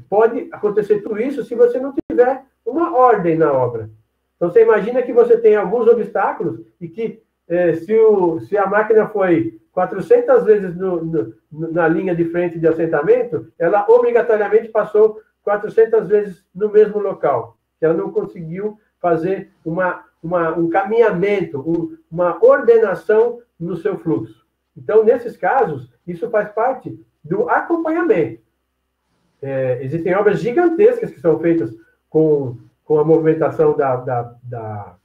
pode acontecer tudo isso se você não tiver uma ordem na obra. Então, você imagina que você tem alguns obstáculos e que se a máquina foi 400 vezes na linha de frente de assentamento, ela obrigatoriamente passou 400 vezes no mesmo local. Ela não conseguiu fazer um caminhamento, uma ordenação no seu fluxo. Então, nesses casos, isso faz parte do acompanhamento. Existem obras gigantescas que são feitas com a movimentação da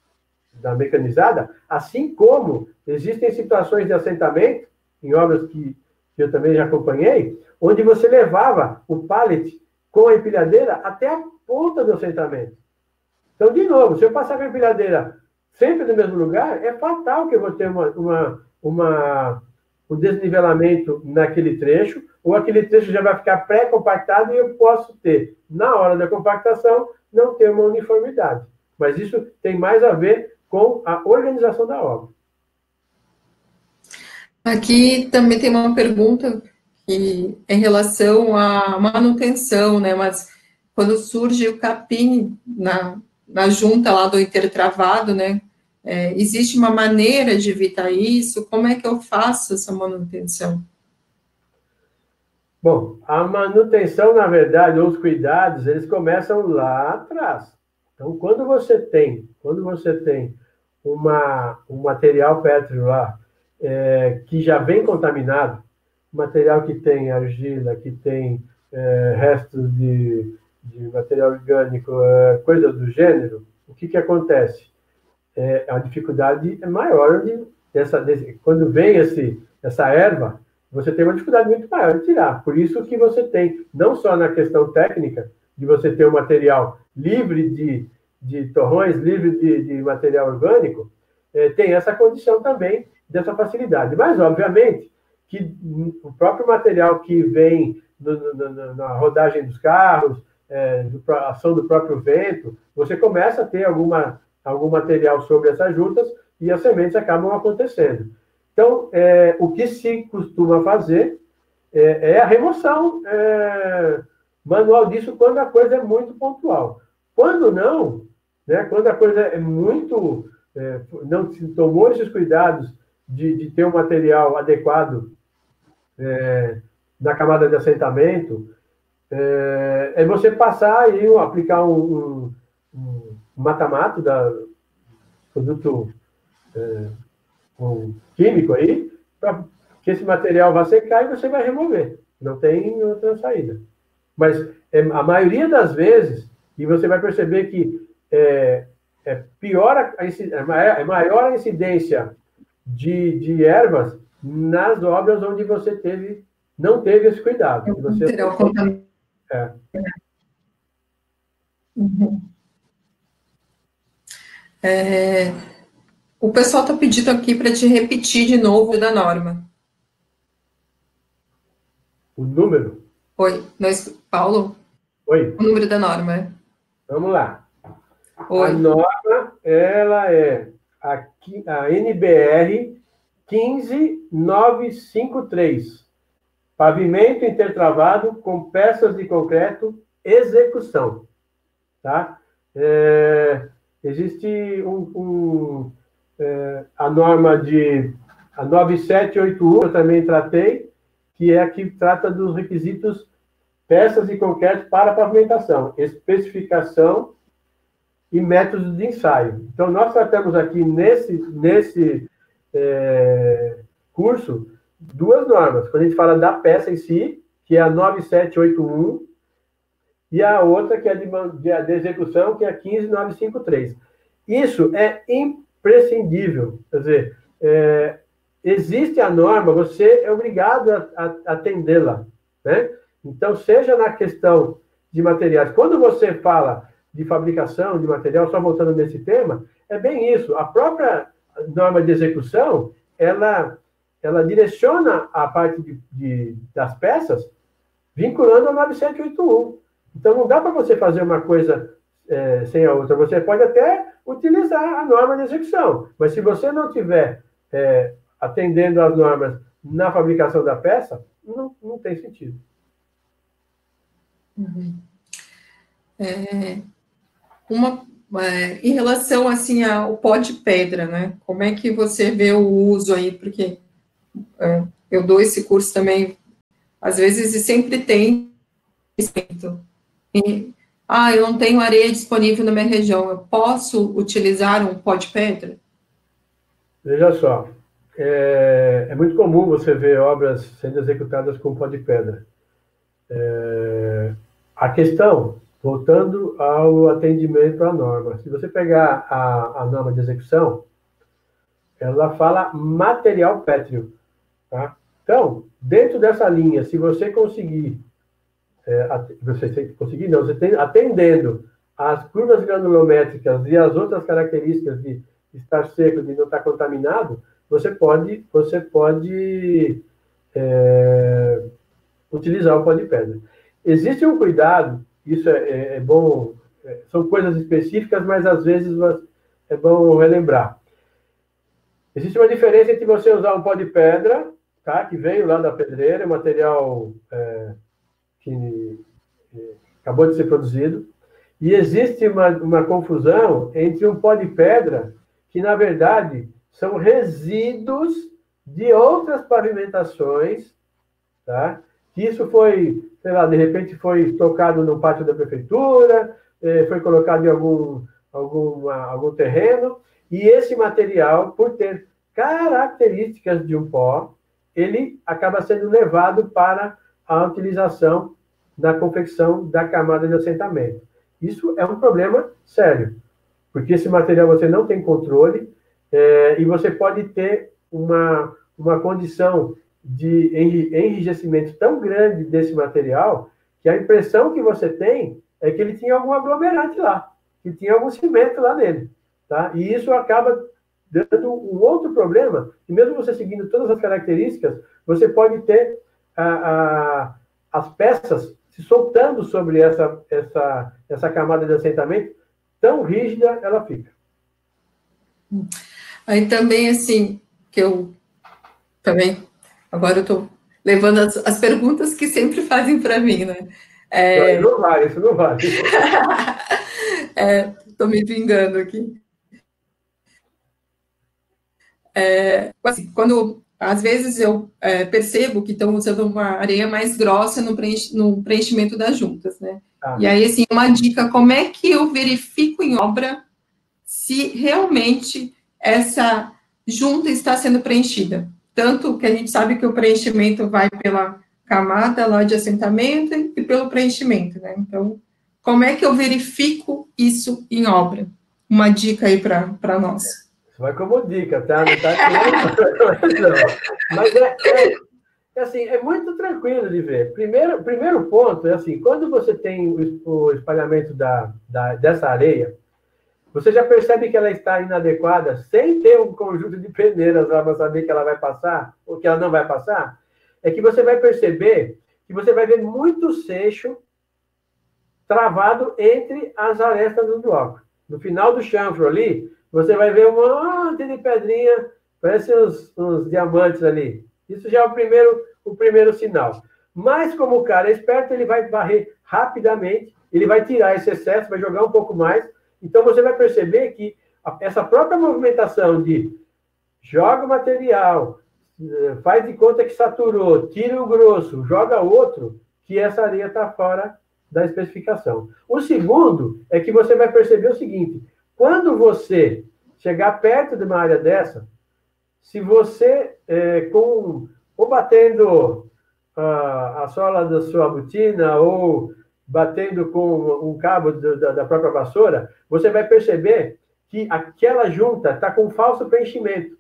mecanizada, assim como existem situações de assentamento, em obras que eu também já acompanhei, onde você levava o pallet com a empilhadeira até a ponta do assentamento. Então, de novo, se eu passar com a empilhadeira sempre no mesmo lugar, é fatal que eu vou ter um desnivelamento naquele trecho, ou aquele trecho já vai ficar pré-compactado e eu posso ter, na hora da compactação, não ter uma uniformidade. Mas isso tem mais a ver com a organização da obra. Aqui também tem uma pergunta que, em relação à manutenção, né? Mas quando surge o capim na junta lá do intertravado, né? Existe uma maneira de evitar isso? Como é que eu faço essa manutenção? Bom, a manutenção, na verdade, ou os cuidados, eles começam lá atrás. Então, quando você tem um material pétreo lá, que já vem contaminado, material que tem argila, que tem restos de material orgânico, coisas do gênero, o que acontece? A dificuldade é maior quando vem essa erva, você tem uma dificuldade muito maior de tirar. Por isso que você tem, não só na questão técnica, de você ter um material livre de torrões, livre de material orgânico, tem essa condição também dessa facilidade. Mas, obviamente, que o próprio material que vem na rodagem dos carros, a ação do próprio vento, você começa a ter algum material sobre essas juntas e as sementes acabam acontecendo. Então, o que se costuma fazer é a remoção manual disso quando a coisa é muito pontual. Quando não, né, quando a coisa é muito... não se tomou esses cuidados de ter um material adequado na camada de assentamento, você passar e aplicar um mata-mato, produto químico aí, para que esse material vá secar e você vai remover. Não tem outra saída. Mas a maioria das vezes, e você vai perceber que maior a incidência de ervas nas obras onde você não teve esse cuidado. Uhum. O pessoal está pedindo aqui para te repetir de novo da norma. O número? Oi, Paulo? Oi. O número da norma. Vamos lá. Oi. A norma, ela é a NBR 15953. Pavimento intertravado com peças de concreto, execução. Tá? Existe a norma a 9781, eu também tratei, que é a que trata dos requisitos peças de concreto para pavimentação, especificação e métodos de ensaio. Então, nós tratamos aqui nesse curso duas normas. Quando a gente fala da peça em si, que é a 9781, e a outra, que é de execução, que é a 15953. Isso é imprescindível. Quer dizer, existe a norma, você é obrigado a atendê-la, né? Então, seja na questão de materiais. Quando você fala de fabricação de material, só voltando nesse tema, é bem isso. A própria norma de execução, ela direciona a parte das peças vinculando ao 9781. Então, não dá para você fazer uma coisa sem a outra. Você pode até utilizar a norma de execução, mas se você não tiver atendendo às normas na fabricação da peça, não tem sentido. Uhum. Em relação, assim, ao pó de pedra, né? Como é que você vê o uso aí? Porque eu dou esse curso também, às vezes, e sempre tem eu não tenho areia disponível na minha região, eu posso utilizar um pó de pedra? Veja só, é muito comum você ver obras sendo executadas com pó de pedra. A questão, voltando ao atendimento à norma, se você pegar a norma de execução, ela fala material pétreo, tá? Então, dentro dessa linha, se você conseguir, atendendo às curvas granulométricas e às outras características de estar seco, de não estar contaminado, você pode utilizar o pó de pedra. Existe um cuidado, isso é bom, são coisas específicas, mas às vezes é bom relembrar. Existe uma diferença entre você usar um pó de pedra, tá, que veio lá da pedreira, material que acabou de ser produzido, e existe uma confusão entre um pó de pedra, que na verdade são resíduos de outras pavimentações, tá? Que isso foi, sei lá, de repente foi estocado no pátio da prefeitura, foi colocado em algum terreno, e esse material, por ter características de um pó, ele acaba sendo levado para a utilização na confecção da camada de assentamento. Isso é um problema sério, porque esse material você não tem controle, e você pode ter uma condição de enrijecimento tão grande desse material, que a impressão que você tem é que ele tinha algum aglomerante lá, que tinha algum cimento lá nele, tá? E isso acaba dando um outro problema, que mesmo você seguindo todas as características, você pode ter as peças se soltando sobre essa camada de assentamento, tão rígida ela fica. Aí também, assim, que eu também, agora eu estou levando as perguntas que sempre fazem para mim, né? Não vale, isso não vale. Estou me vingando aqui. Assim, quando às vezes eu percebo que estão usando uma areia mais grossa no preenchimento das juntas, né? E aí, assim, uma dica, como é que eu verifico em obra se realmente essa junta está sendo preenchida? Tanto que a gente sabe que o preenchimento vai pela camada lá de assentamento e pelo preenchimento, né? Então, como é que eu verifico isso em obra? Uma dica aí para nós. Isso vai como dica, tá? Não tá aqui, não. Mas assim, é muito tranquilo de ver. Primeiro ponto é assim, quando você tem o espalhamento dessa areia, você já percebe que ela está inadequada sem ter um conjunto de peneiras lá para saber que ela vai passar ou que ela não vai passar, é que você vai perceber que você vai ver muito seixo travado entre as arestas do bloco. No final do chanfro ali, você vai ver um monte de pedrinha, parece uns diamantes ali. Isso já é o primeiro sinal. Mas como o cara é esperto, ele vai varrer rapidamente, ele vai tirar esse excesso, vai jogar um pouco mais. Então você vai perceber que essa própria movimentação de joga o material, faz de conta que saturou, tira o grosso, joga outro, que essa areia está fora da especificação. O segundo é que você vai perceber o seguinte: quando você chegar perto de uma área dessa, se você, ou batendo a sola da sua botina ou batendo com um cabo da própria vassoura, você vai perceber que aquela junta está com falso preenchimento.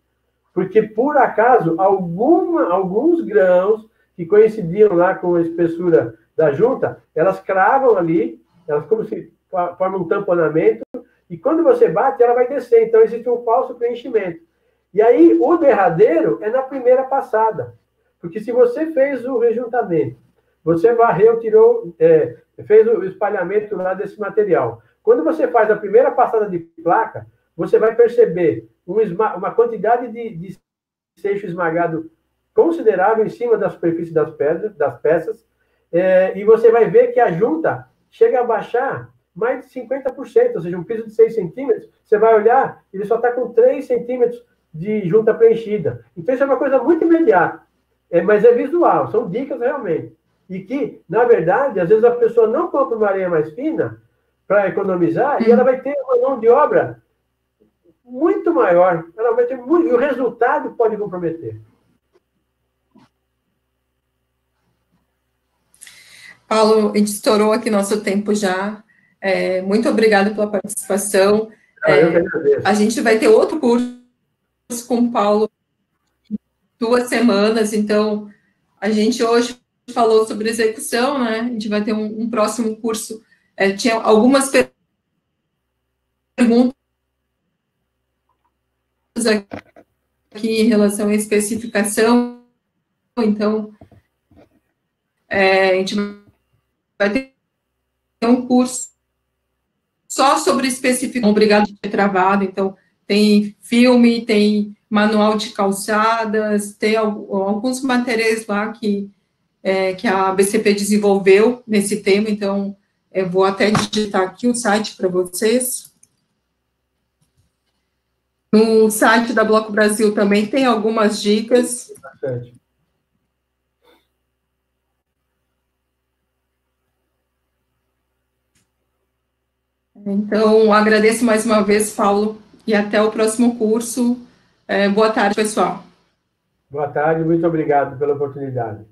Porque, por acaso, alguns grãos que coincidiam lá com a espessura da junta, elas cravam ali, elas como se formam um tamponamento, e quando você bate, ela vai descer. Então, existe um falso preenchimento. E aí, o derradeiro é na primeira passada. Porque se você fez o rejuntamento, você varreu, tirou, fez o espalhamento lá desse material. Quando você faz a primeira passada de placa, você vai perceber uma quantidade de seixo esmagado considerável em cima da superfície das peças, e você vai ver que a junta chega a baixar mais de 50%, ou seja, um piso de 6 centímetros, você vai olhar, ele só está com 3 centímetros de junta preenchida. Então, isso é uma coisa muito imediata, mas é visual, são dicas realmente. E que, na verdade, às vezes a pessoa não compra uma areia mais fina para economizar, e ela vai ter uma mão de obra muito maior, ela vai ter muito, e o resultado pode comprometer. Paulo, a gente estourou aqui nosso tempo já. Muito obrigada pela participação. Eu que agradeço. A gente vai ter outro curso com o Paulo em 2 semanas, então a gente hoje falou sobre execução, né? A gente vai ter um próximo curso. Tinha algumas perguntas aqui em relação à especificação, então a gente vai ter um curso só sobre especificação. Obrigado por ter travado. Então, tem filme, tem manual de calçadas, tem alguns materiais lá que a BCP desenvolveu nesse tema. Então, eu vou até digitar aqui o site para vocês. No site da Bloco Brasil também tem algumas dicas. Bastante. Então, agradeço mais uma vez, Paulo, e até o próximo curso. Boa tarde, pessoal. Boa tarde, muito obrigado pela oportunidade.